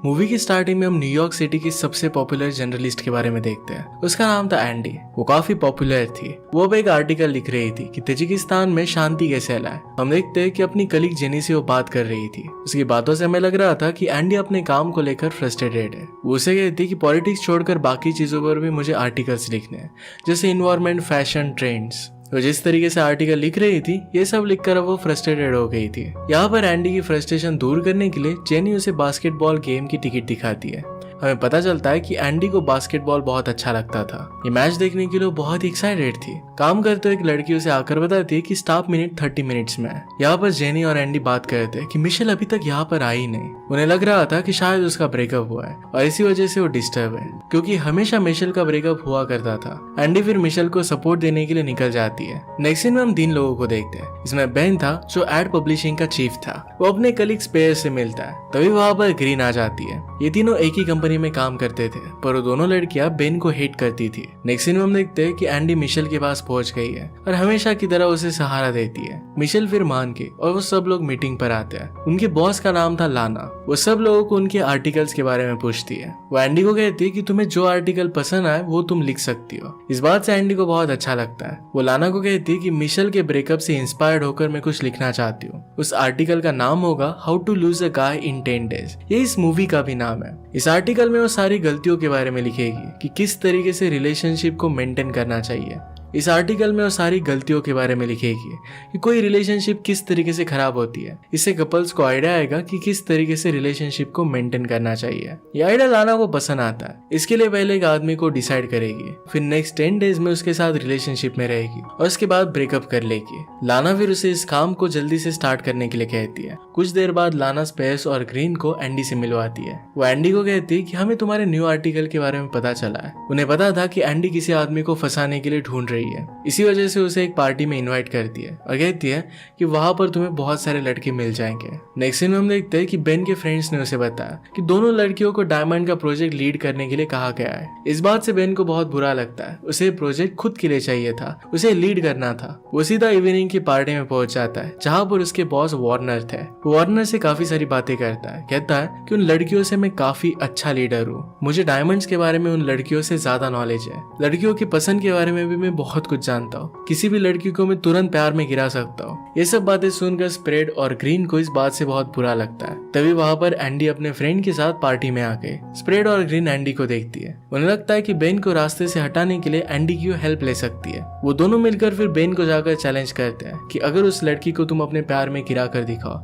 Movie की starting में हम न्यूयॉर्क सिटी की सबसे पॉपुलर जर्नलिस्ट के बारे में देखते हैं। उसका नाम था एंडी। वो काफी पॉपुलर थी। वो अब एक आर्टिकल लिख रही थी कि ताजिकिस्तान में शांति कैसे लाए। हम देखते हैं कि अपनी कलीग जेनी से वो बात कर रही थी। उसकी बातों से हमें लग रहा था कि एंडी अपने काम को लेकर फ्रस्ट्रेटेड है। वो उसे कहती कि पॉलिटिक्स छोड़कर बाकी चीजों पर भी मुझे आर्टिकल्स लिखने हैं, जैसे इन्वायरमेंट, फैशन, ट्रेंड्स। वो जिस तरीके से आर्टिकल लिख रही थी, ये सब लिखकर अब वो फ्रस्ट्रेटेड हो गई थी। यहाँ पर एंडी की फ्रस्ट्रेशन दूर करने के लिए जेनी उसे बास्केटबॉल गेम की टिकट दिखाती है। हमें पता चलता है कि एंडी को बास्केटबॉल बहुत अच्छा लगता था। ये मैच देखने के लिए बहुत ही एक्साइटेड थी। काम करते हुए एक लड़की उसे आकर बताती है कि स्टॉप मिनट 30 मिनट्स में है। यहाँ पर जेनी और एंडी बात करते हैं कि मिशेल अभी तक यहाँ पर आई नहीं। उन्हें लग रहा था कि शायद उसका ब्रेकअप हुआ है और इसी वजह से वो डिस्टर्ब है, क्योंकि हमेशा मिशेल का ब्रेकअप हुआ करता था। एंडी फिर मिशेल को सपोर्ट देने के लिए निकल जाती है। नेक्स्ट सीन में हम 3 लोगों को देखते हैं। इसमें बेन था जो एड पब्लिशिंग का चीफ था। वो अपने कलीग स्पेयर से मिलता है, तभी वहाँ पर ग्रीन आ जाती है। ये तीनों एक ही कंपनी में काम करते थे, पर वो दोनों लड़कियां बेन को हेट करती थी। नेक्स्ट सीन में हम देखते हैं कि एंडी मिशेल के पास पहुंच गई है और हमेशा की तरह उसे सहारा देती है। मिशेल फिर मान के और वो सब लोग मीटिंग पर आते हैं। उनके बॉस का नाम था लाना। वो सब लोगों को उनके आर्टिकल्स के बारे में पूछती है। वो एंडी को कहती है कि तुम्हें जो आर्टिकल पसंद आए वो तुम लिख सकती हो। इस बात से एंडी को बहुत अच्छा लगता है। वो लाना को कहती है कि मिशेल के ब्रेकअप से इंस्पायर्ड होकर मैं कुछ लिखना चाहती हूँ। उस आर्टिकल का नाम होगा how to lose a guy in 10 days. ये इस मूवी का भी नाम है। इस आर्टिकल में वो सारी गलतियों के बारे में लिखेगी कि किस तरीके से रिलेशनशिप को मेंटेन करना चाहिए। इस आर्टिकल में वो सारी गलतियों के बारे में लिखेगी कि कोई रिलेशनशिप किस तरीके से खराब होती है। इससे कपल्स को आइडिया आएगा कि किस तरीके से रिलेशनशिप को मेंटेन करना चाहिए। ये आइडिया लाना को पसंद आता है। इसके लिए पहले एक आदमी को डिसाइड करेगी, फिर नेक्स्ट 10 डेज में उसके साथ रिलेशनशिप में रहेगी और उसके बाद ब्रेकअप कर लेगी। लाना फिर उसे इस काम को जल्दी से स्टार्ट करने के लिए कहती है। कुछ देर बाद लाना स्पेस और ग्रीन को एंडी से मिलवाती है। वो एंडी को कहती है कि हमें तुम्हारे न्यू आर्टिकल के बारे में पता चला है। उन्हें पता था कि एंडी किसी आदमी को फंसाने के लिए ढूंढ रही है। इसी वजह से उसे एक पार्टी में इनवाइट करती है और कहती है कि वहां पर तुम्हें बहुत सारे लड़के मिल जाएंगे। नेक्स्ट सीन में हम देखते हैं कि बेन के फ्रेंड्स ने उसे बताया कि दोनों लड़कियों को डायमंड का प्रोजेक्ट लीड करने के लिए कहा गया है। इस बात से बेन को बहुत बुरा लगता है। उसे प्रोजेक्ट खुद के लिए चाहिए था, उसे लीड करना था। वो सीधा इवनिंग की पार्टी में पहुंच जाता है जहां पर उसके बॉस वार्नर थे। वार्नर से काफी सारी बातें करता है। कहता है कि उन लड़कियों से मैं काफी अच्छा लीडर हूँ। मुझे डायमंड्स के बारे में उन लड़कियों से ज्यादा नॉलेज है। लड़कियों की पसंद के बारे में भी मैं बहुत कुछ जानता हूँ। किसी भी लड़की को मैं तुरंत प्यार में गिरा सकता हूँ। ये सब बातें सुनकर स्प्रेड और ग्रीन को इस बात से बहुत बुरा लगता है। तभी वहां पर एंडी अपने फ्रेंड के साथ पार्टी में आ गए। स्प्रेड और ग्रीन एंडी को देखती है। उन्हें लगता है कि बेन को रास्ते से हटाने के लिए एंडी की हेल्प ले सकती है। वो दोनों मिलकर फिर बेन को जाकर चैलेंज करते हैं कि अगर उस लड़की को तुम अपने प्यार में गिरा कर दिखाओ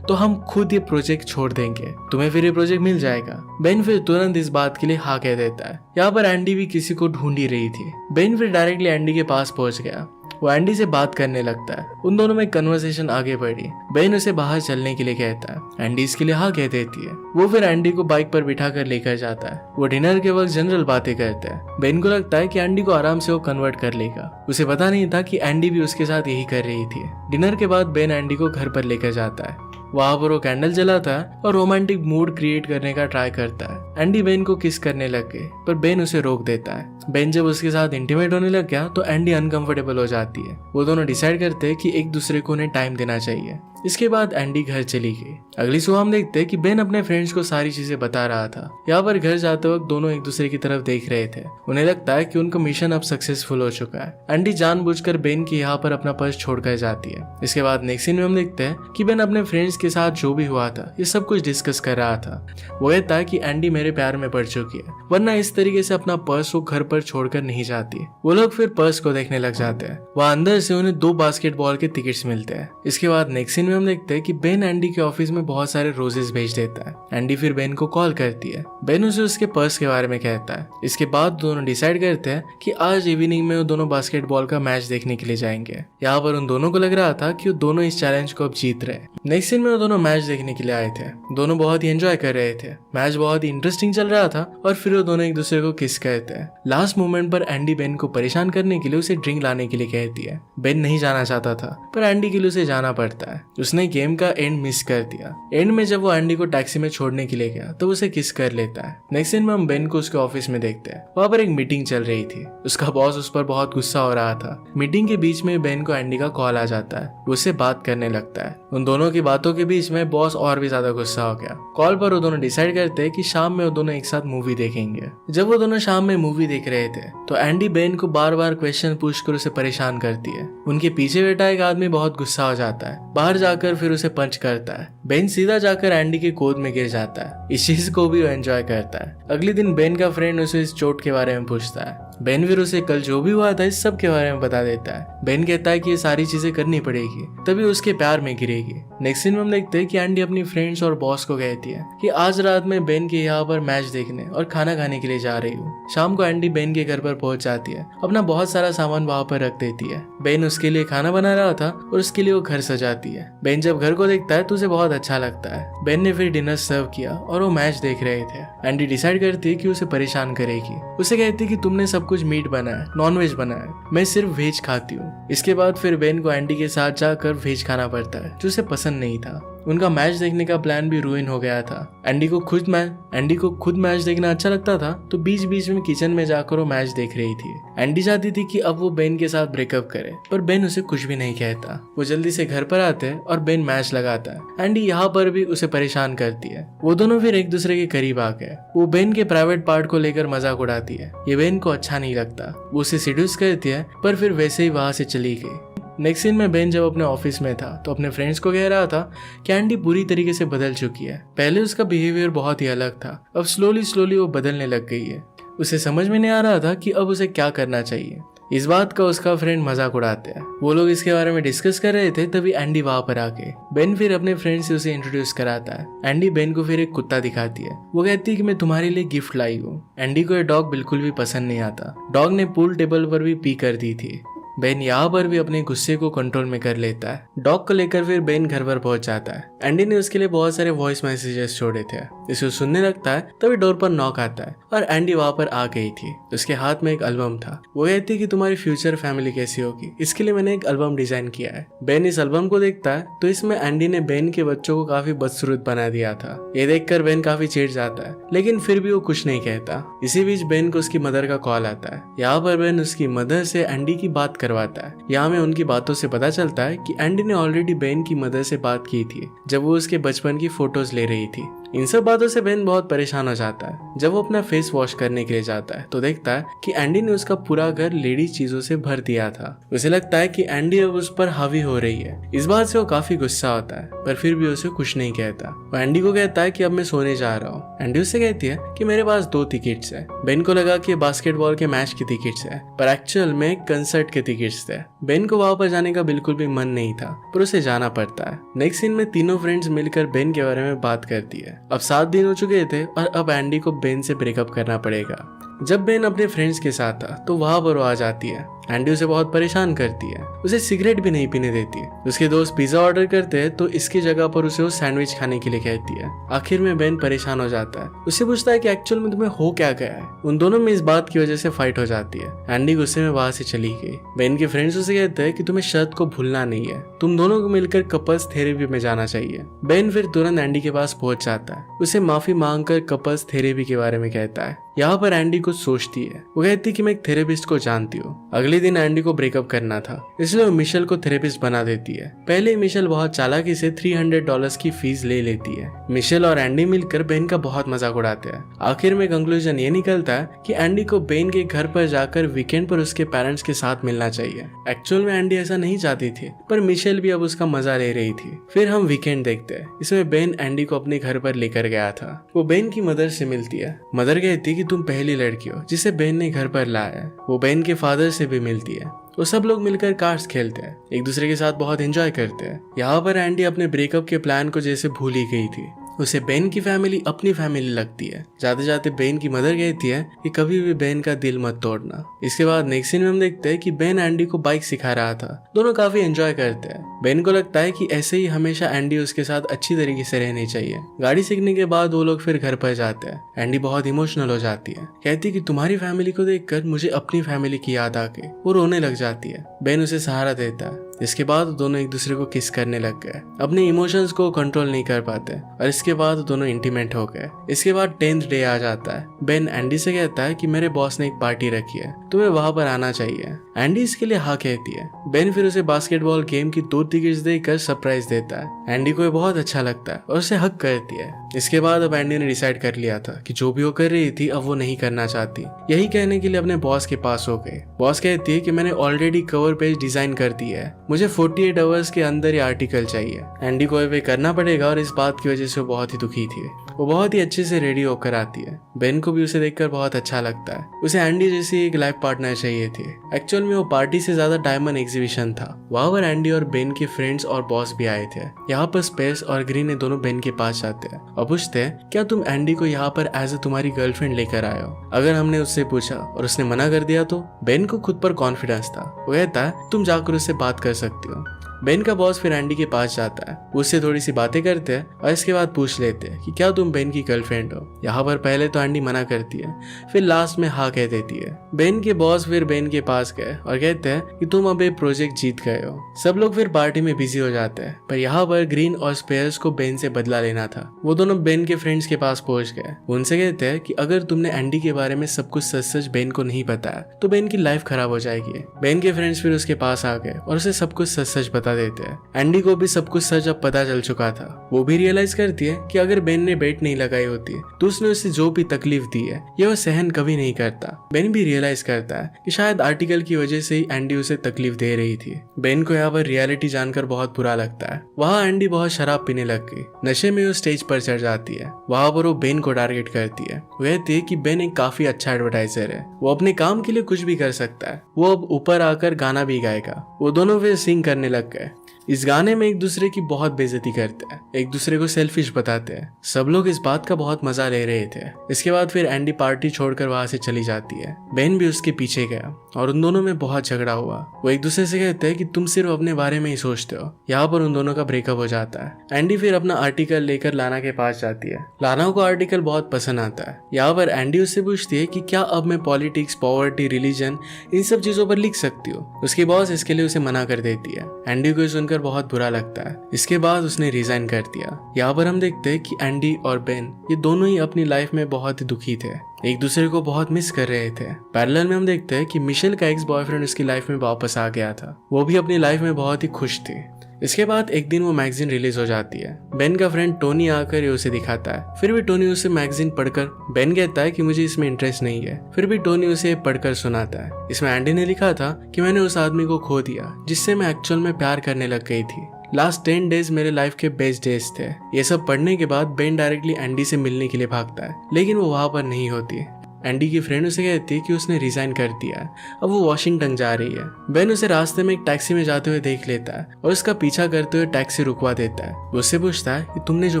तो हम खुद ये प्रोजेक्ट छोड़ देंगे, तुम्हें फिर ये प्रोजेक्ट मिल जाएगा। बेन फिर तुरंत इस बात के लिए हाँ कह देता है। यहाँ पर एंडी भी किसी को ढूंढ ही रही थी। बेन फिर डायरेक्टली एंडी के पास पहुंच गया। वो एंडी से बात करने लगता है। उन दोनों में कन्वर्सेशन आगे बढ़ी। बेन उसे बाहर चलने के लिए कहता है। एंडी इसके लिए हाँ कह देती है। वो फिर एंडी को बाइक पर बिठा कर लेकर जाता है। वो डिनर के वक्त जनरल बातें करते हैं। बेन को लगता है कि एंडी को आराम से वो कन्वर्ट कर लेगा। उसे पता नहीं था कि एंडी भी उसके साथ यही कर रही थी। डिनर के बाद बेन एंडी को घर पर लेकर जाता है। वहां पर वो कैंडल जलाता है और रोमांटिक मूड क्रिएट करने का ट्राई करता है। एंडी बेन को किस करने लग गए, पर बेन उसे रोक देता है। बेन जब उसके साथ इंटीमेट होने लग गया तो एंडी अनकंफर्टेबल हो जाती है। वो दोनों डिसाइड करते हैं कि एक दूसरे को उन्हें टाइम देना चाहिए। इसके बाद एंडी घर चली गई। अगली सुबह हम देखते हैं कि बेन अपने फ्रेंड्स को सारी चीजें बता रहा था। यहाँ पर घर जाते वक्त दोनों एक दूसरे की तरफ देख रहे थे। उन्हें लगता है कि उनका मिशन अब सक्सेसफुल हो चुका है। एंडी जानबूझकर बेन की यहाँ पर अपना पर्स छोड़कर जाती है। इसके बाद नेक्स्ट सीन में हम देखते हैं कि बेन अपने फ्रेंड्स के साथ जो भी हुआ था ये सब कुछ डिस्कस कर रहा था। वो कहता है कि एंडी मेरे प्यार में पड़ चुकी है, वरना इस तरीके से अपना पर्स वो घर पर छोड़कर नहीं जाती। वो लोग फिर पर्स को देखने लग जाते हैं। वहाँ अंदर से उन्हें 2 बास्केटबॉल के टिकट्स मिलते हैं। इसके बाद नेक्स्ट सीन में हम देखते हैं कि बेन एंडी के ऑफिस में बहुत सारे रोजेस भेज देता है। एंडी फिर बेन को कॉल करती है। बेन उसे उसके पर्स के बारे में कहता है। इसके बाद दोनों डिसाइड करते हैं कि आज इवनिंग में वो दोनों बास्केटबॉल का मैच देखने के लिए जाएंगे। यहाँ पर उन दोनों को लग रहा था कि वो दोनों इस चैलेंज को अब जीत रहे हैं। नेक्स्ट सीन में वो दोनों मैच देखने के लिए आए थे। दोनों बहुत ही एंजॉय कर रहे थे। मैच बहुत ही इंटरेस्टिंग चल रहा था और फिर वो दोनों एक दूसरे को किस करते हैं। लास्ट लास्ट मोमेंट पर एंडी बेन को परेशान करने के लिए उसे ड्रिंक लाने के लिए कहती है। बेन नहीं जाना चाहता था पर एंडी के लिए उसे जाना पड़ता है। उसने गेम का एंड मिस कर दिया। एंड में जब वो एंडी को टैक्सी में छोड़ने के लिए गया तो उसे किस कर लेता है। नेक्स्ट सीन में हम बेन को उसके ऑफिस में देखते हैं। वहाँ पर एक मीटिंग चल रही थी। उसका बॉस उस पर बहुत गुस्सा हो रहा था। मीटिंग के बीच में बेन को एंडी का कॉल आ जाता है। वो उससे बात करने लगता है। उन दोनों की बातों के बीच में बॉस और भी ज्यादा गुस्सा हो गया। कॉल पर वो दोनों डिसाइड करते हैं कि शाम में वो दोनों एक साथ मूवी देखेंगे। जब वो दोनों शाम में मूवी देख रहे थे तो एंडी बेन को बार बार क्वेश्चन पूछकर उसे परेशान करती है। उनके पीछे बैठा एक आदमी बहुत गुस्सा हो जाता है। बाहर जाकर फिर उसे पंच करता है। बेन सीधा जाकर एंडी के गोद में गिर जाता है। इस चीज को भी वो एंजॉय करता है। अगले दिन बेन का फ्रेंड उसे इस चोट के बारे में पूछता है। बेन फिर उसे कल जो भी हुआ था इस सब के बारे में बता देता है। बेन कहता है कि ये सारी चीजें करनी पड़ेगी तभी उसके प्यार में गिरेगी। नेक्स्ट सीन में हम देखते हैं कि एंडी अपनी फ्रेंड्स और बॉस को कहती है कि आज रात में बेन के यहाँ पर मैच देखने और खाना खाने के लिए जा रही हूँ। शाम को एंडी बेन के घर पर पहुंच जाती है। अपना बहुत सारा सामान वहां पर रख देती है। बेन उसके लिए खाना बना रहा था और उसके लिए वो घर सजाती है। बेन जब घर को देखता है तो उसे बहुत अच्छा लगता है। बेन ने फिर डिनर सर्व किया और वो मैच देख रहे थे। एंडी डिसाइड करती है कि उसे परेशान करेगी। उसे कहती है कि तुमने सब कुछ मीट बनाया, नॉन वेज बनाया, मैं सिर्फ वेज खाती हूँ। इसके बाद फिर बेन को एंडी के साथ जाकर वेज खाना पड़ता है जो उसे पसंद नहीं था। उनका मैच देखने का प्लान भी रुइन हो गया था। एंडी को खुद मैच देखना अच्छा लगता था तो बीच बीच में किचन में जाकर वो मैच देख रही थी। एंडी चाहती थी कि अब वो बेन के साथ ब्रेकअप करे पर बेन उसे कुछ भी नहीं कहता। वो जल्दी से घर पर आते हैं और बेन मैच लगाता है। एंडी यहाँ पर भी उसे परेशान करती है। वो दोनों फिर एक दूसरे के करीब आ गए। वो बेन के प्राइवेट पार्ट को लेकर मजाक उड़ाती है। ये बेन को अच्छा नहीं लगता। वो उसे सीड्यूस करती है पर फिर वैसे ही वहां से चली गई। नेक्स्ट सीन में बेन जब अपने ऑफिस में था तो अपने फ्रेंड्स को कह रहा था कि एंडी पूरी तरीके से बदल चुकी है। पहले उसका बिहेवियर बहुत ही अलग था, अब स्लोली वो बदलने लग गई है। उसे समझ में नहीं आ रहा था कि अब उसे क्या करना चाहिए। इस बात का उसका फ्रेंड मजाक उड़ाते हैं। वो लोग इसके बारे में डिस्कस कर रहे थे तभी एंडी वहां पर आके बेन फिर अपने फ्रेंड से उसे इंट्रोड्यूस कराता है। एंडी बेन को फिर एक कुत्ता दिखाती है। वो कहती है कि मैं तुम्हारे लिए गिफ्ट लाई हूँ। एंडी को ये डॉग बिल्कुल भी पसंद नहीं आता। डॉग ने पूल टेबल पर भी पी कर दी थी। बेन यहाँ पर भी अपने गुस्से को कंट्रोल में कर लेता है। डॉग को लेकर फिर बेन घर पर पहुंच जाता है। एंडी ने उसके लिए बहुत सारे वॉइस मैसेजेस छोड़े थे। इसे सुनने लगता है तभी डोर पर नॉक आता है और एंडी वहां पर आ गई थी। उसके हाथ में एक एल्बम था। वो कहती है कि तुम्हारी फ्यूचर फैमिली कैसी होगी, इसके लिए मैंने एक एल्बम डिजाइन किया है। बेन इस एल्बम को देखता है तो इसमें एंडी ने बेन के बच्चों को काफी बदसूरत बना दिया था। ये देखकर बेन काफी चिढ़ जाता है लेकिन फिर भी वो कुछ नहीं कहता। इसी बीच बेन को उसकी मदर का कॉल आता है। यहाँ पर बेन उसकी मदर से एंडी की बात करवाता है। यहाँ में उनकी बातों से पता चलता है कि एंडी ने ऑलरेडी बेन की मदर से बात की थी जब वो उसके बचपन की फोटोज ले रही थी। इन सब बातों से बेन बहुत परेशान हो जाता है। जब वो अपना फेस वॉश करने के लिए जाता है तो देखता है कि एंडी ने उसका पूरा घर लेडी चीजों से भर दिया था। उसे लगता है कि एंडी अब उस पर हावी हो रही है। इस बात से वो काफी गुस्सा होता है पर फिर भी उसे कुछ नहीं कहता। वो एंडी को कहता है कि अब मैं सोने जा रहा हूँ। एंडी उससे कहती है कि मेरे पास 2 टिकट्स है। बेन को लगा कि बास्केटबॉल के मैच की टिकट्स है पर एक्चुअल में कंसर्ट के टिकट्स थे। बेन को वहां पर जाने का बिल्कुल भी मन नहीं था पर उसे जाना पड़ता है। नेक्स्ट सीन में तीनों फ्रेंड्स मिलकर बेन के बारे में बात करती है। अब 7 दिन हो चुके थे और अब एंडी को बेन से ब्रेकअप करना पड़ेगा। जब बेन अपने फ्रेंड्स के साथ था तो वहां पर वो आ जाती है। एंडी उसे बहुत परेशान करती है। उसे सिगरेट भी नहीं पीने देती। उसके दोस्त पिज्जा ऑर्डर करते हैं तो इसकी जगह पर उसे वो सैंडविच खाने के लिए कहती है। आखिर में बेन परेशान हो जाता है। उससे पूछता है कि एक्चुअल में तुम्हें हो क्या गया है। उन दोनों में इस बात की वजह से फाइट हो जाती है। एंडी गुस्से में वहां से चली गई। बेन के फ्रेंड्स उसे कहते हैं कि तुम्हें शर्त को भूलना नहीं है, तुम दोनों को मिलकर कपल्स थेरेपी में जाना चाहिए। बेन फिर तुरंत एंडी के पास पहुंच जाता है। उसे माफी मांगकर कपल्स थेरेपी के बारे में कहता है। यहाँ पर एंडी कुछ सोचती है। वो कहती है कि मैं एक थेरेपिस्ट को जानती हूँ। अगले दिन एंडी को ब्रेकअप करना था इसलिए वो मिशेल को थेरेपिस्ट बना देती है। पहले मिशेल बहुत चालाकी से $300 की फीस ले लेती है। मिशेल और एंडी मिलकर बेन का बहुत मजाक उड़ाते हैं। आखिर में कंक्लूजन ये निकलता है कि एंडी को बेन के घर पर जाकर वीकेंड पर उसके पेरेंट्स के साथ मिलना चाहिए। एक्चुअल में एंडी ऐसा नहीं चाहती थी पर मिशेल भी अब उसका मजा ले रही थी। फिर हम वीकेंड देखते हैं। इसमें बेन एंडी को अपने घर पर लेकर गया था। वो बेन की मदर से मिलती है। मदर कहती है कि तुम पहली लड़की हो जिसे बेन ने घर पर लाया है। वो बेन के फादर से भी मिलती है। वो सब लोग मिलकर कार्ड्स खेलते हैं, एक दूसरे के साथ बहुत एंजॉय करते हैं। यहाँ पर एंडी अपने ब्रेकअप के प्लान को जैसे भूल ही गई थी। उसे बेन की फैमिली अपनी फैमिली लगती है। जाते जाते बेन की मदर कहती है कि कभी भी बेन का दिल मत तोड़ना। इसके बाद नेक्स्ट सीन में हम देखते हैं कि बेन एंडी को बाइक सिखा रहा था। दोनों काफी एंजॉय करते हैं। बेन को लगता है कि ऐसे ही हमेशा एंडी उसके साथ अच्छी तरीके से रहनी चाहिए। गाड़ी सीखने के बाद वो लोग फिर घर पर जाते हैं। एंडी बहुत इमोशनल हो जाती है, कहती है कि तुम्हारी फैमिली को देखकर मुझे अपनी फैमिली की याद आके वो रोने लग जाती है। बेन उसे सहारा देता है। इसके बाद दोनों एक दूसरे को किस करने लग गए। अपने इमोशंस को कंट्रोल नहीं कर पाते और इसके बाद दोनों इंटीमेट हो गए। इसके बाद 10th डे आ जाता है। बेन एंडी से कहता है कि मेरे बॉस ने एक पार्टी रखी है, तुम्हें वहां पर आना चाहिए। एंडी इसके लिए हाँ कहती है। बेन फिर उसे बास्केटबॉल गेम की 2 टिकट्स देकर सरप्राइज देता है। एंडी को ये बहुत अच्छा लगता है और उसे हक करती है। इसके बाद अब एंडी ने डिसाइड कर लिया था कि जो भी वो कर रही थी अब वो नहीं करना चाहती। यही कहने के लिए अपने बॉस के पास हो गए। बॉस कहती है कि मैंने ऑलरेडी कवर पेज डिजाइन कर दी है, मुझे 48 आवर्स के अंदर ये आर्टिकल चाहिए। एंडी को वे करना पड़ेगा और इस बात की वजह से वो बहुत ही दुखी थी। वो बहुत ही अच्छे से रेडी होकर आती है। बेन को भी उसे देखकर बहुत अच्छा लगता है। उसे एंडी जैसी एक लाइफ पार्टनर चाहिए थी। एक्चुअल में वो पार्टी से ज्यादा डायमंड एग्जीबिशन था। वहां पर एंडी और बेन के फ्रेंड्स और बॉस भी आए थे। यहाँ पर स्पेस और ग्रीन दोनों बेन के पास जाते हैं और पूछते हैं क्या तुम एंडी को यहाँ पर एज ए तुम्हारी गर्लफ्रेंड लेकर आए हो। अगर हमने उससे पूछा और उसने मना कर दिया तो? बेन को खुद पर कॉन्फिडेंस था। वो कहता है तुम जाकर उससे बात कर सकती हो। बेन का बॉस फिर एंडी के पास जाता है, उससे थोड़ी सी बातें करते हैं और इसके बाद पूछ लेते हैं कि क्या तुम बेन की गर्लफ्रेंड हो। यहाँ पर पहले तो एंडी मना करती है, फिर लास्ट में हाँ कह देती है। बेन के बॉस फिर बेन के पास गए और कहते हैं कि तुम अब एक प्रोजेक्ट जीत गए हो। सब लोग फिर पार्टी में बिजी हो जाते हैं, पर यहाँ पर ग्रीन और स्पेयर्स को बेन से बदला लेना था। वो दोनों बेन के फ्रेंड्स के पास पहुंच गए। उनसे कहते हैं कि अगर तुमने एंडी के बारे में सब कुछ सच सच बेन को नहीं बताया तो बेन की लाइफ खराब हो जाएगी। बेन के फ्रेंड्स फिर उसके पास आ गए और उसे सब कुछ सच सच बता देते हैं। एंडी को भी सब कुछ सच अब पता चल चुका था। वो भी रियलाइज करती है कि अगर बेन ने बेट नहीं लगाई होती तो उसने उसे जो भी तकलीफ दी है ये वो सहन कभी नहीं करता। बेन भी रियलाइज करता है कि शायद आर्टिकल की वजह से ही एंडी उसे तकलीफ दे रही थी। बेन को यहाँ पर रियलिटी जानकर बहुत बुरा लगता है। वहाँ एंडी बहुत शराब पीने लग गई। नशे में वो स्टेज पर चढ़ जाती है। वहाँ पर वो बेन को टारगेट करती है। वो कहती है कि बेन एक काफी अच्छा एडवर्टाइजर है, वो अपने काम के लिए कुछ भी कर सकता है, वो अब ऊपर आकर गाना भी गाएगा। वो दोनों फिर सिंग करने लग गए। इस गाने में एक दूसरे की बहुत बेइज्जती करते हैं, एक दूसरे को सेल्फिश बताते हैं। सब लोग इस बात का बहुत मजा ले रहे थे। इसके बाद फिर एंडी पार्टी छोड़कर वहां से चली जाती है। बेन भी उसके पीछे गया और उन दोनों में बहुत झगड़ा हुआ। वो एक दूसरे से कहते हैं कि तुम सिर्फ अपने बारे में ही सोचते हो। यहाँ पर उन दोनों का ब्रेकअप हो जाता है। एंडी फिर अपना आर्टिकल लेकर लाना के पास जाती है। लाना को आर्टिकल बहुत पसंद आता है। यहाँ पर एंडी उससे पूछती है कि क्या अब मैं पॉलिटिक्स, पॉवर्टी, रिलीजन इन सब चीजों पर लिख सकती हूँ। उसकी बॉस इसके लिए उसे मना कर देती है। एंडी को सुनकर बहुत बुरा लगता है। इसके बाद उसने रिजाइन कर दिया। यहाँ पर हम देखते हैं कि एंडी और बेन ये दोनों ही अपनी लाइफ में बहुत ही दुखी थे, एक दूसरे को बहुत मिस कर रहे थे। पैरेलल में हम देखते हैं कि मिशेल का एक्स बॉयफ्रेंड उसकी लाइफ में वापस आ गया था। वो भी अपनी लाइफ में बहुत ही खुश थी। इसके बाद एक दिन वो मैगजीन रिलीज हो जाती है। बेन का फ्रेंड टोनी आकर ये उसे दिखाता है। फिर भी टोनी उसे मैगजीन पढ़कर बेन कहता है कि मुझे इसमें इंटरेस्ट नहीं है। फिर भी टोनी उसे पढ़कर सुनाता है। इसमें एंडी ने लिखा था कि मैंने उस आदमी को खो दिया जिससे मैं एक्चुअल में प्यार करने लग गई थी। लास्ट 10 डेज मेरे लाइफ के बेस्ट डेज थे। ये सब पढ़ने के बाद बेन डायरेक्टली एंडी से मिलने के लिए भागता है, लेकिन वो वहां पर नहीं होती। एंडी की फ्रेंड उसे कहती है कि उसने रिजाइन कर दिया है, अब वो वॉशिंगटन जा रही है। बेन उसे रास्ते में एक टैक्सी में जाते हुए देख लेता है और उसका पीछा करते हुए टैक्सी रुकवा देता है। वो उससे पूछता है कि तुमने जो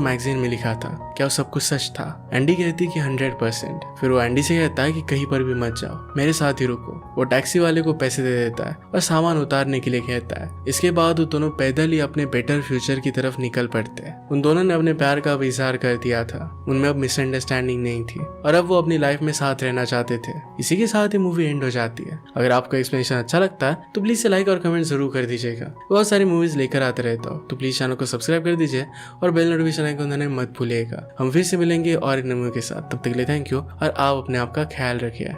मैगजीन में लिखा था क्या वो सब कुछ सच था? एंडी कहती है कि 100%। फिर वो एंडी से कहता है कि कहीं पर भी मत जाओ, मेरे साथ ही रुको। वो टैक्सी वाले को पैसे दे देता है और सामान उतारने के लिए कहता है। इसके बाद वो दोनों पैदल ही अपने बेटर फ्यूचर की तरफ निकल पड़ते हैं। उन दोनों ने अपने प्यार का इजहार कर दिया था। उनमें अब मिसअंडरस्टैंडिंग नहीं थी और अब वो अपनी लाइफ में साथ रहना चाहते थे। इसी के साथ ही मूवी एंड हो जाती है। अगर आपको एक्सप्लेनेशन अच्छा लगता है तो प्लीज से लाइक और कमेंट जरूर कर दीजिएगा। बहुत सारी मूवीज लेकर आते रहता हूँ, तो प्लीज चैनल को सब्सक्राइब कर दीजिए और बेल नोटिफिकेशन आइकन दबाना मत भूलिएगा। हम फिर से मिलेंगे और एक नए मूवी के साथ। तब तक के लिए थैंक यू और आप अपने आप का ख्याल रखिए।